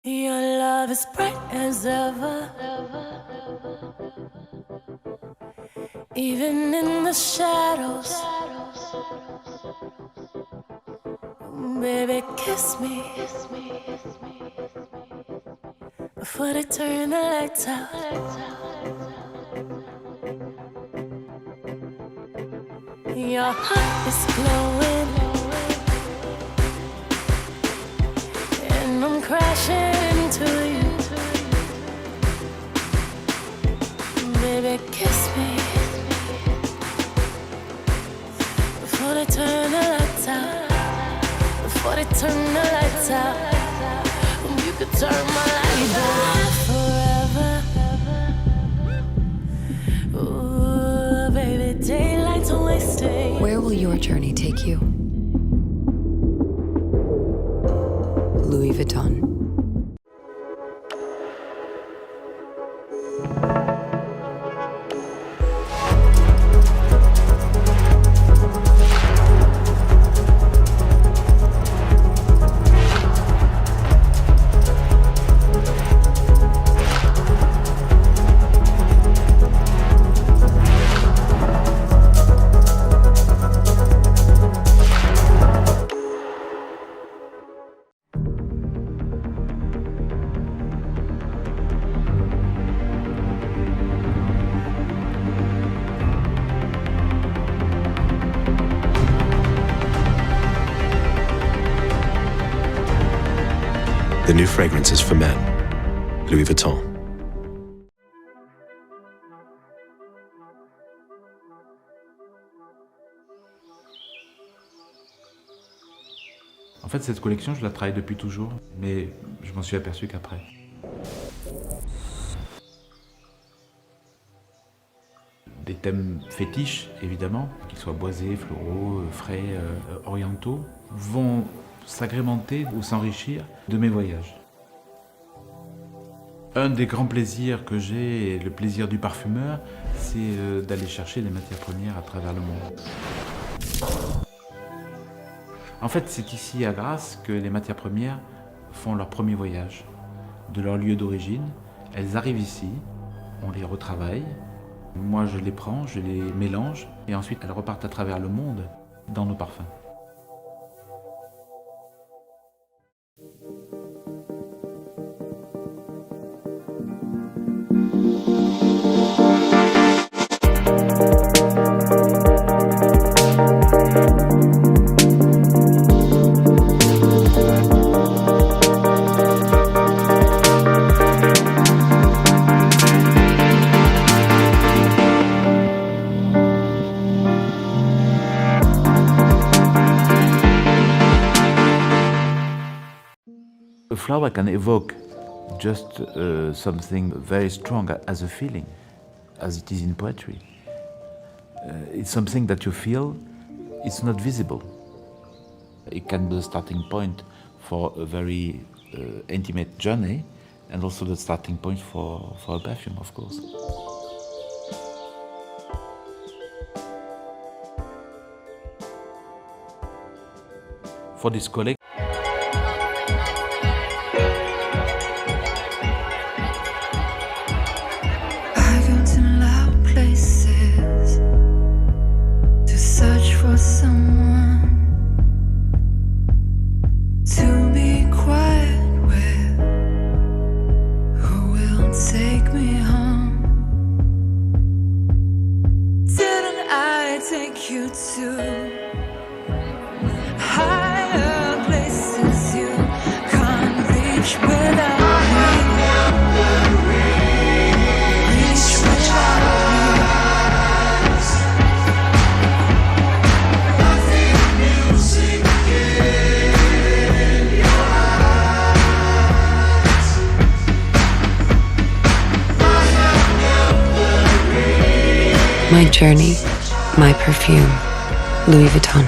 Your love is bright as ever, even in the shadows. Baby, kiss me before they turn the lights out. Your heart is glowing, and I'm crashing into you. Baby, kiss me before they turn the lights out. Before they turn the lights out, you could turn my lights out forever. Ooh, baby, daylight's wasting. Where will your journey take you? Louis Vuitton. The new fragrances for men, Louis Vuitton. En fait, cette collection, je la travaille depuis toujours, mais je m'en suis aperçu qu'après. Des thèmes fétiches, évidemment, qu'ils soient boisés, floraux, frais, orientaux, vont s'agrémenter ou s'enrichir de mes voyages. Un des grands plaisirs que j'ai, et le plaisir du parfumeur, c'est d'aller chercher des matières premières à travers le monde. En fait, c'est ici à Grasse que les matières premières font leur premier voyage. De leur lieu d'origine, elles arrivent ici, on les retravaille, moi je les prends, je les mélange, et ensuite elles repartent à travers le monde dans nos parfums. A flower can evoke just something very strong as a feeling, as it is in poetry. It's something that you feel, it's not visible. It can be the starting point for a very intimate journey, and also the starting point for a perfume, of course. For this collection, someone to be quiet with, who will take me home. Didn't I take you to higher places you can't reach without me? Reach without me. My journey, my perfume, Louis Vuitton.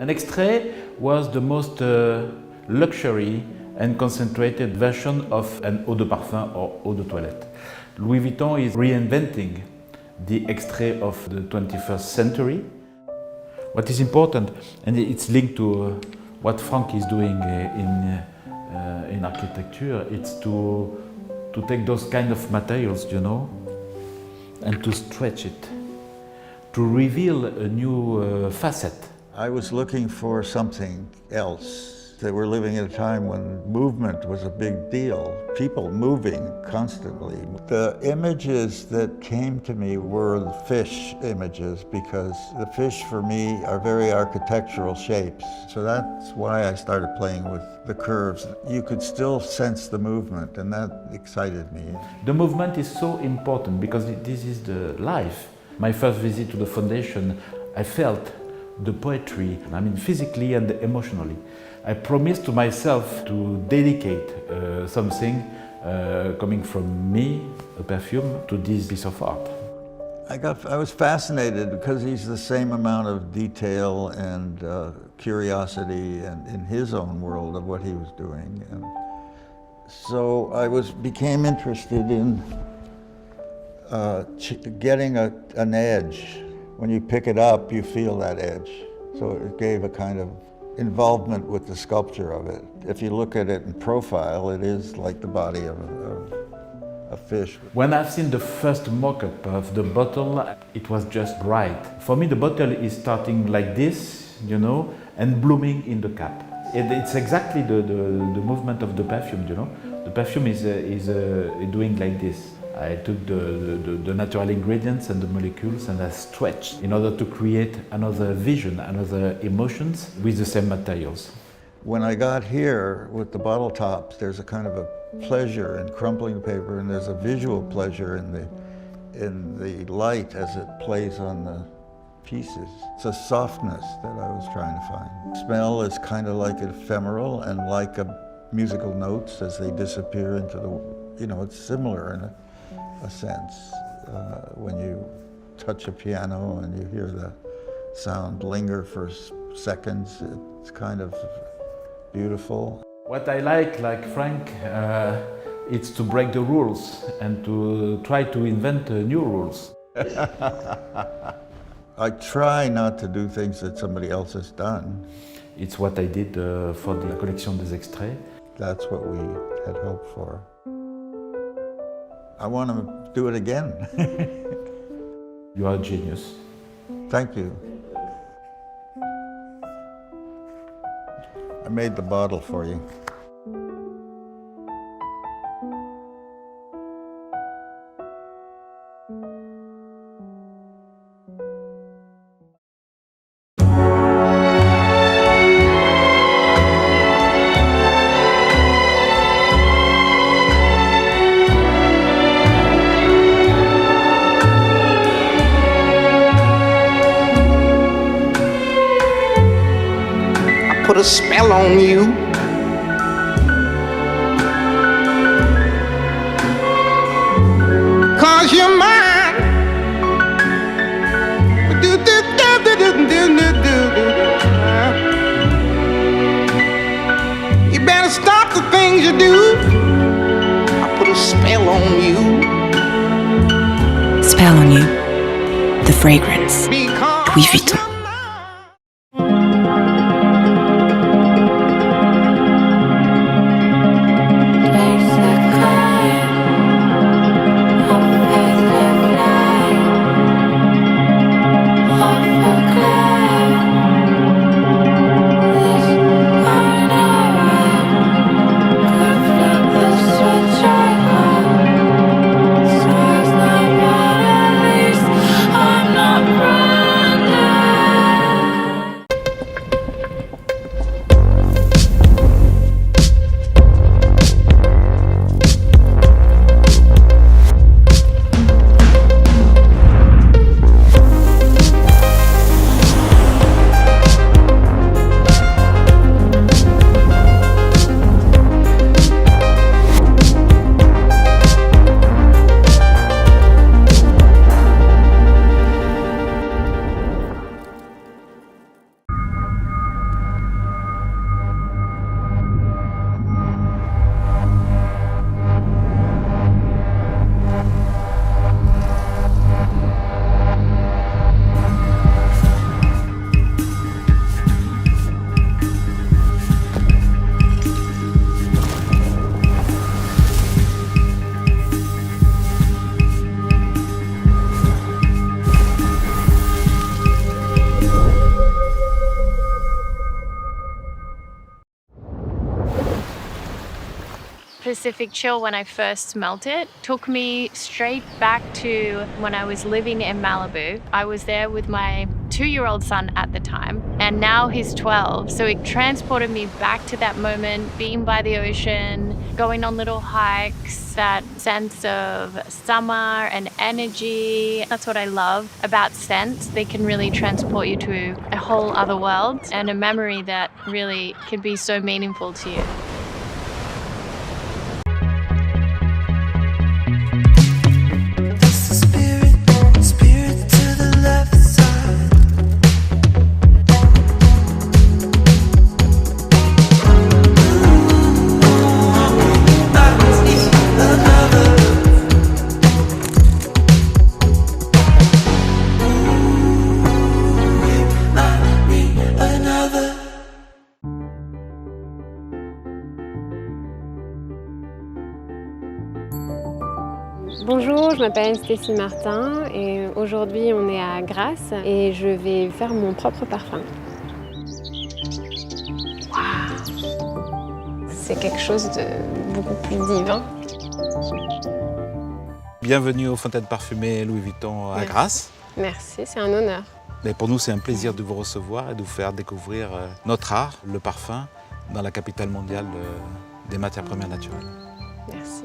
An Extrait was the most luxury and concentrated version of an eau de parfum or eau de toilette. Louis Vuitton is reinventing the Extrait of the 21st century. What is important, and it's linked to what Frank is doing in architecture, it's to take those kind of materials, you know, and to stretch it, to reveal a new facet. I was looking for something else. They were living at a time when movement was a big deal, people moving constantly. The images that came to me were the fish images, because the fish for me are very architectural shapes. So that's why I started playing with the curves. You could still sense the movement, and that excited me. The movement is so important because this is the life. My first visit to the foundation, I felt the poetry, I mean physically and emotionally. I promised to myself to dedicate something coming from me, a perfume, to this piece of art. I was fascinated because he's the same amount of detail and curiosity and in his own world of what he was doing. And so I became interested in getting an edge. When you pick it up, you feel that edge. So it gave a kind of involvement with the sculpture of it. If you look at it in profile, it is like the body of a fish. When I've seen the first mock-up of the bottle, it was just right. For me, the bottle is starting like this, you know, and blooming in the cap. It's exactly the movement of the perfume, you know. The perfume is doing like this. I took the natural ingredients and the molecules and I stretched in order to create another vision, another emotions with the same materials. When I got here with the bottle tops, there's a kind of a pleasure in crumpling the paper, and there's a visual pleasure in the light as it plays on the pieces. It's a softness that I was trying to find. Smell is kind of like ephemeral and like musical notes as they disappear into the, you know, it's similar in a sense. When you touch a piano and you hear the sound linger for seconds, it's kind of beautiful. What I like Frank, it's to break the rules and to try to invent new rules. I try not to do things that somebody else has done. It's what I did for the Collection des Extraits. That's what we had hoped for. I want to do it again. You are a genius. Thank you. I made the bottle for you. Put a spell on you. Cause you're mine. You better stop the things you do. I put a spell on you. Spell on You, the fragrance, Because Louis Vuitton. I'm not branded. Pacific chill when I first smelt it. Took me straight back to when I was living in Malibu. I was there with my 2-year-old son at the time, and now he's 12. So it transported me back to that moment, being by the ocean, going on little hikes, that sense of summer and energy. That's what I love about scents. They can really transport you to a whole other world and a memory that really can be so meaningful to you. Bonjour, je m'appelle Stécie Martin et aujourd'hui on est à Grasse et je vais faire mon propre parfum. Waouh! C'est quelque chose de beaucoup plus divin. Bienvenue aux Fontaines Parfumées Louis Vuitton à Grasse. Merci, c'est un honneur. Et pour nous, c'est un plaisir de vous recevoir et de vous faire découvrir notre art, le parfum, dans la capitale mondiale des matières premières naturelles. Merci.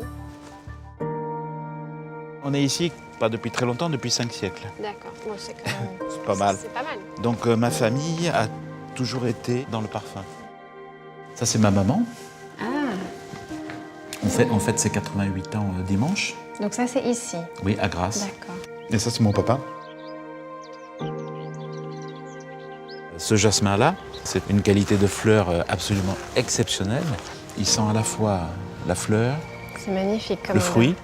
On est ici, pas depuis très longtemps, depuis 5 siècles. D'accord, bon, c'est quand même... C'est pas mal. C'est pas mal. Donc ma famille a toujours été dans le parfum. Ça, c'est ma maman. Ah, On fête ses 88 ans dimanche. donc ça c'est ici. Oui, à Grasse. D'accord. Et ça, c'est mon papa. Ce jasmin-là, c'est une qualité de fleur absolument exceptionnelle. Il sent à la fois la fleur, C'est magnifique comme le odeur. fruit.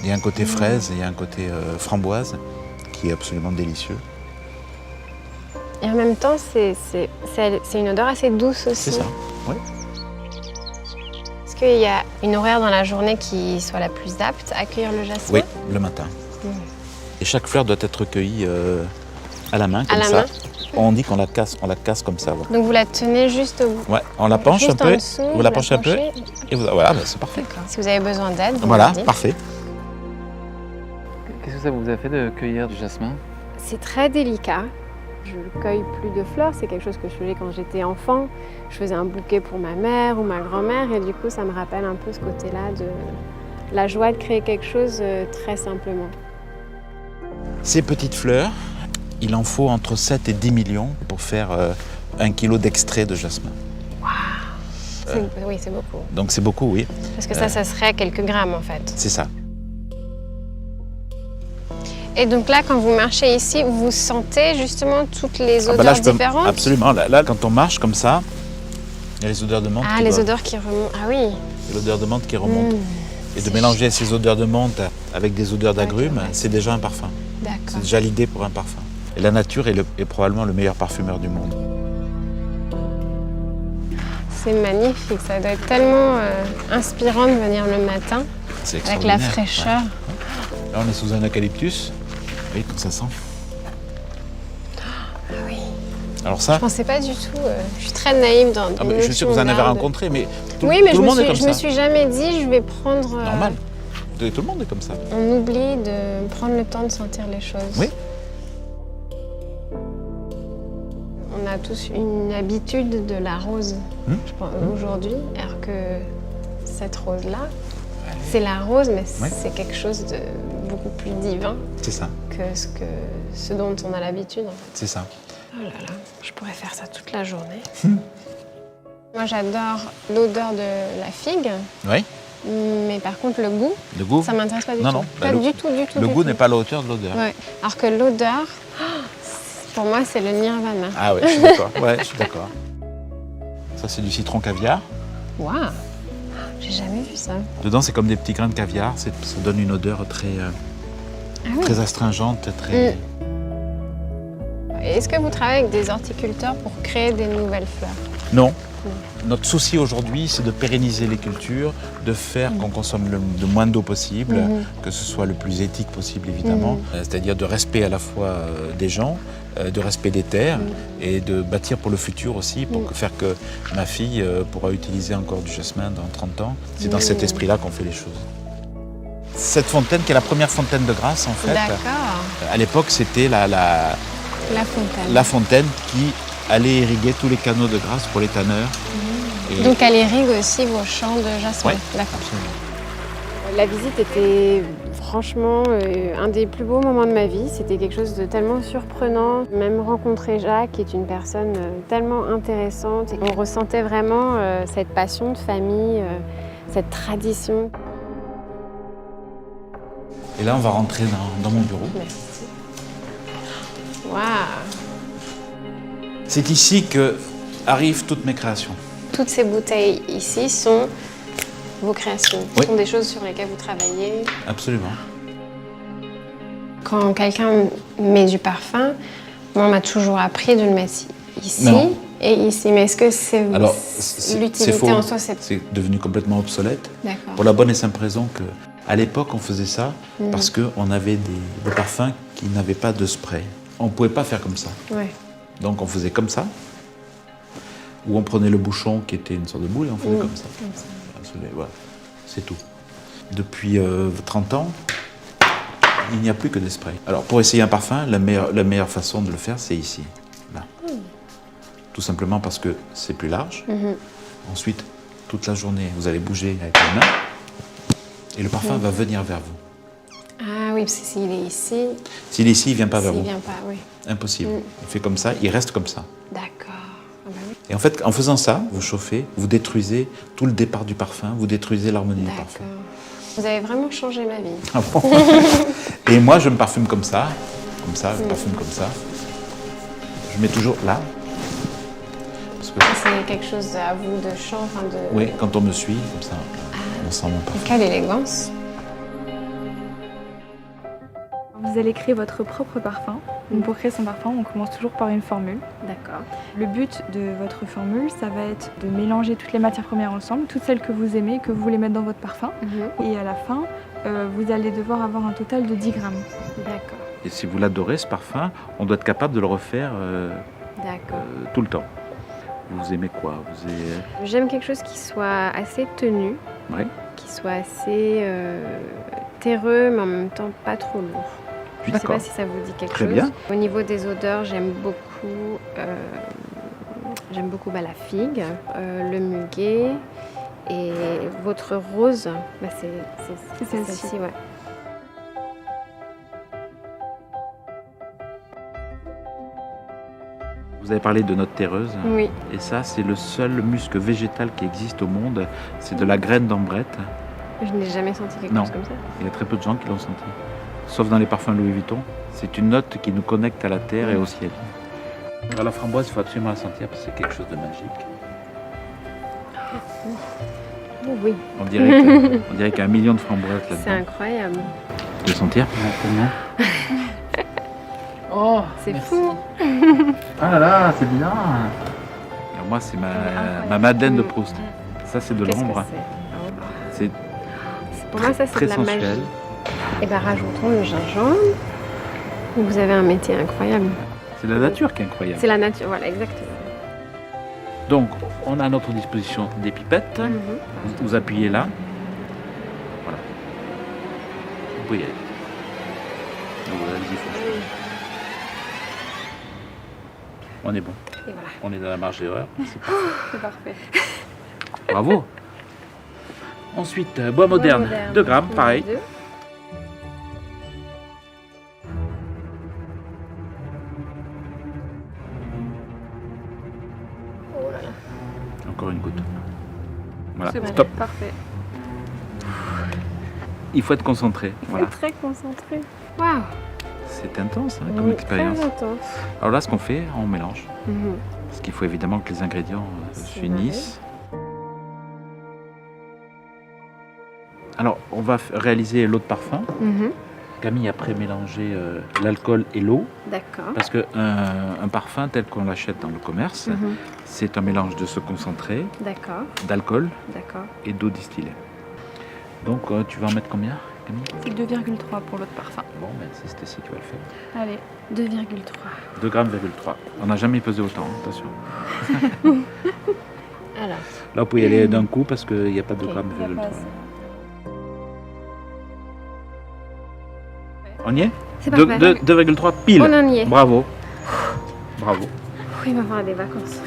Il y a un côté fraise et il y a un côté framboise qui est absolument délicieux. Et en même temps, c'est une odeur assez douce aussi. C'est ça, oui. Est-ce qu'il y a une horaire dans la journée qui soit la plus apte à accueillir le jasmin? Oui, le matin. Et chaque fleur doit être cueillie à la main, À comme la ça. main. On dit qu'on la casse comme ça. Voilà. Donc vous la tenez juste au bout. Ouais, on la penche Juste un en peu, dessous, vous la penchez un peu, penchez. et voilà, c'est parfait. D'accord. Si vous avez besoin d'aide, vous Voilà, me dites. parfait. Qu'est-ce que ça vous a fait de cueillir du jasmin? C'est très délicat. Je ne cueille plus de fleurs, c'est quelque chose que je faisais quand j'étais enfant. Je faisais un bouquet pour ma mère ou ma grand-mère et du coup ça me rappelle un peu ce côté-là de la joie de créer quelque chose très simplement. Ces petites fleurs, il en faut entre 7 et 10 millions pour faire 1 kilo d'extrait de jasmin. Oui, c'est beaucoup. Donc c'est beaucoup, oui. Parce que ça serait quelques grammes en fait. C'est ça. Et donc là, quand vous marchez ici, vous sentez justement toutes les odeurs Là, différentes? Absolument. Là, quand on marche comme ça, il y a les odeurs de menthe. Ah, les odeurs qui remontent. Ah oui. C'est l'odeur de menthe qui remonte. Et de mélanger ces odeurs de menthe avec des odeurs d'agrumes, c'est déjà un parfum. D'accord. C'est déjà l'idée pour un parfum. Et la nature est probablement le meilleur parfumeur du monde. C'est magnifique, ça doit être tellement inspirant de venir le matin C'est avec la extraordinaire. fraîcheur. Ouais. Là, on est sous un eucalyptus. Vous voyez comme ça sent. Ah oui. Alors ça, Je pensais pas du tout. Je suis très naïve dans des je suis sûr que vous en avez notions d'art. rencontré, mais tout, Oui, mais tout le monde est comme je ça. me suis jamais dit je vais prendre. Normal. Tout le monde est comme ça. On oublie de prendre le temps de sentir les choses. Oui. On a tous une habitude de la rose je pense, aujourd'hui, alors que cette rose-là, c'est la rose, mais c'est quelque chose de beaucoup plus divin C'est ça. que ce dont on a l'habitude. En fait. C'est ça. Oh là là, je pourrais faire ça toute la journée. Moi, j'adore l'odeur de la figue, Oui. mais par contre, le goût, Le goût. ça m'intéresse pas du Non, tout. non. Pas du tout. Le goût n'est pas à la hauteur de l'odeur. Ouais. Alors que l'odeur, pour moi, c'est le nirvana. Ah ouais, je suis d'accord. Ouais, je suis d'accord. Ça, c'est du citron caviar. Waouh, j'ai jamais vu ça. Dedans, c'est comme des petits grains de caviar. Ça donne une odeur très, Ah oui. très astringente, très. Est-ce que vous travaillez avec des horticulteurs pour créer des nouvelles fleurs? Non. Notre souci aujourd'hui, c'est de pérenniser les cultures, de faire qu'on consomme le moins d'eau possible, que ce soit le plus éthique possible évidemment, c'est-à-dire de respect à la fois des gens, de respect des terres et de bâtir pour le futur aussi, pour faire que ma fille pourra utiliser encore du jasmin dans 30 ans. C'est dans cet esprit-là qu'on fait les choses. Cette fontaine qui est la première fontaine de Grasse en fait, à l'époque c'était la fontaine qui allait irriguer tous les canaux de Grasse pour les tanneurs. Et Donc elle irrigue aussi vos champs de jasmin. Ouais, D'accord. La visite était franchement un des plus beaux moments de ma vie. C'était quelque chose de tellement surprenant. Même rencontrer Jacques, qui est une personne tellement intéressante. Et on ressentait vraiment cette passion de famille, cette tradition. Et là, on va rentrer dans mon bureau. Merci. Waouh! C'est ici que arrivent toutes mes créations. Toutes ces bouteilles ici sont vos créations. Oui. Ce sont des choses sur lesquelles vous travaillez. Absolument. Quand quelqu'un met du parfum, moi, on m'a toujours appris de le mettre ici Non. et ici. Mais est-ce que c'est l'utilité faux. en soi? C'est devenu complètement obsolète. D'accord. Pour la bonne et simple raison qu'à l'époque, on faisait ça parce qu'on avait des parfums qui n'avaient pas de spray. On ne pouvait pas faire comme ça. Ouais. Donc on faisait comme ça, ou on prenait le bouchon qui était une sorte de boule et on faisait comme ça. Voilà, c'est tout. Depuis 30 ans, il n'y a plus que des sprays. Alors pour essayer un parfum, la meilleure façon de le faire, c'est ici, là. Tout simplement parce que c'est plus large. Ensuite, toute la journée, vous allez bouger avec les mains et le parfum va venir vers vous. Ah oui, parce que s'il est ici... S'il est ici, il ne vient pas vers vous. S'il vient pas, oui. Impossible. Il fait comme ça, il reste comme ça. D'accord. Ah bah oui. Et en fait, en faisant ça, vous chauffez, vous détruisez tout le départ du parfum, vous détruisez l'harmonie du parfum. D'accord. Vous avez vraiment changé ma vie. Ah bon. Et moi, je me parfume comme ça, je parfume comme ça. Je mets toujours là. Parce que, C'est quelque chose à vous de chant, enfin de... oui, quand on me suit, comme ça, on sent mon parfum. Quelle élégance. Vous allez créer votre propre parfum. Donc pour créer son parfum, on commence toujours par une formule. D'accord. Le but de votre formule, ça va être de mélanger toutes les matières premières ensemble, toutes celles que vous aimez, que vous voulez mettre dans votre parfum. Et à la fin, vous allez devoir avoir un total de 10 grammes. D'accord. Et si vous l'adorez, ce parfum, on doit être capable de le refaire tout le temps. Vous aimez quoi? J'aime quelque chose qui soit assez tenu, qui soit assez terreux, mais en même temps pas trop lourd. Je ne sais pas si ça vous dit quelque chose. Bien. Au niveau des odeurs, j'aime beaucoup la figue, le muguet et votre rose. Bah, c'est celle-ci, ouais. Vous avez parlé de note terreuse. Oui. Et ça, c'est le seul musc végétal qui existe au monde. C'est de la graine d'ambrette. Je n'ai jamais senti quelque chose comme ça. Il y a très peu de gens qui l'ont senti. Sauf dans les parfums Louis Vuitton. C'est une note qui nous connecte à la terre et au ciel. Alors, la framboise, il faut absolument la sentir parce que c'est quelque chose de magique. Oh, oui. On dirait qu'il y a 1 million de framboises là-dedans. C'est incroyable. Tu veux sentir? Oh, c'est fou. Ah là là, c'est bien. Alors moi, c'est ma Madeleine de Proust. Ça, c'est de l'ombre. Pour moi, ça, c'est très de la sensuel. magie. Et bien, rajoutons le gingembre. Vous avez un métier incroyable. C'est la nature qui est incroyable. C'est la nature, voilà, exactement. Donc, on a à notre disposition des pipettes. Vous appuyez là. Voilà. Vous pouvez y aller. Allez-y, franchement. On est bon. Et voilà. On est dans la marge d'erreur. C'est parfait. Bravo. Ensuite, bois moderne, 2 grammes, pareil. Encore une goutte. Voilà, C'est bon, stop. parfait. Il faut être concentré. Voilà. Très concentré. Waouh. C'est intense comme expérience. Très intense. Alors là, ce qu'on fait, on mélange. Parce qu'il faut évidemment que les ingrédients s'unissent. Alors, on va réaliser l'eau de parfum. Camille a pré-mélangé l'alcool et l'eau. D'accord. Parce qu'un parfum tel qu'on l'achète dans le commerce, c'est un mélange de ce concentré, D'accord. d'alcool D'accord. et d'eau distillée. Donc tu vas en mettre combien, Camille? C'est 2,3 pour l'autre parfum. Bon, ben c'est Stécie qui va le faire. Allez. 2,3. 2,3 grammes. On n'a jamais pesé autant, attention. Alors. Là, vous pouvez y aller d'un coup parce qu'il n'y a pas de Ok, grammes. ça passe. On y est? C'est parfait. 2,3 pile. On en y est. Bravo. Bravo. Oui, on va faire des vacances.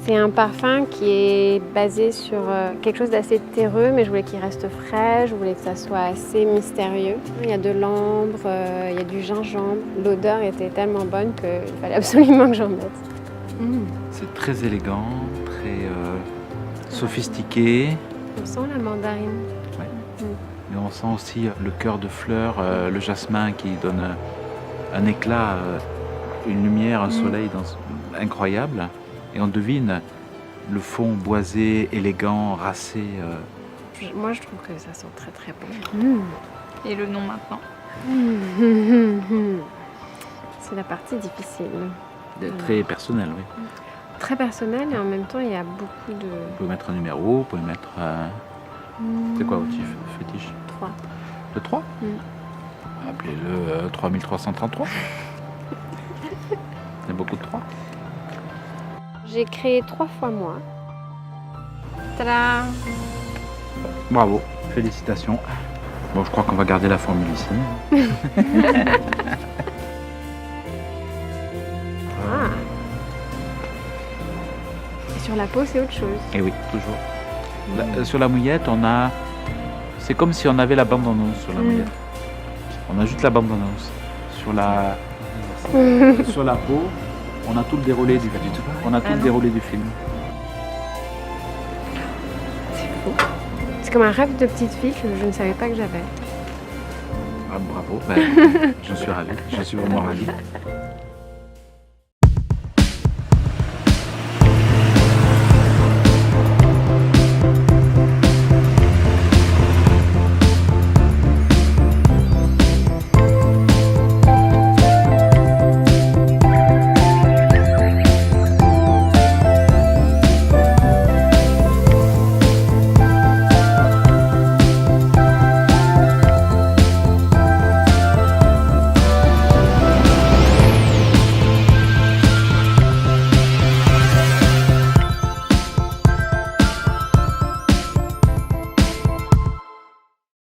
C'est un parfum qui est basé sur quelque chose d'assez terreux, mais je voulais qu'il reste frais, je voulais que ça soit assez mystérieux. Il y a de l'ambre, il y a du gingembre. L'odeur était tellement bonne qu'il fallait absolument que j'en mette. C'est très élégant, très sophistiqué. On sent la mandarine. Mais on sent aussi le cœur de fleurs, le jasmin qui donne un éclat, une lumière, un soleil incroyable. Et on devine le fond boisé, élégant, racé. Moi, je trouve que ça sent très très bon. Et le nom maintenant. C'est la partie difficile. Très personnel, oui. Très personnel et en même temps, il y a beaucoup de... Vous pouvez mettre un numéro, vous pouvez mettre... C'est quoi votre fétiche? 3. Le 3 Appelez-le 3333. Il y a beaucoup de 3. J'ai créé 3 fois moi. Tada! Bravo, félicitations. Bon, je crois qu'on va garder la formule ici. Ah. Et sur la peau, c'est autre chose. Et oui, toujours. Sur la mouillette, on a... C'est comme si on avait la bande-annonce sur la mouillette. On a juste la bande-annonce. Sur la... sur la peau, on a tout le déroulé du film. On a tout le déroulé du film. C'est fou. C'est comme un rêve de petite fille que je ne savais pas que j'avais. Ah, bravo, ben, j'en suis ravi. Je suis vraiment ravi.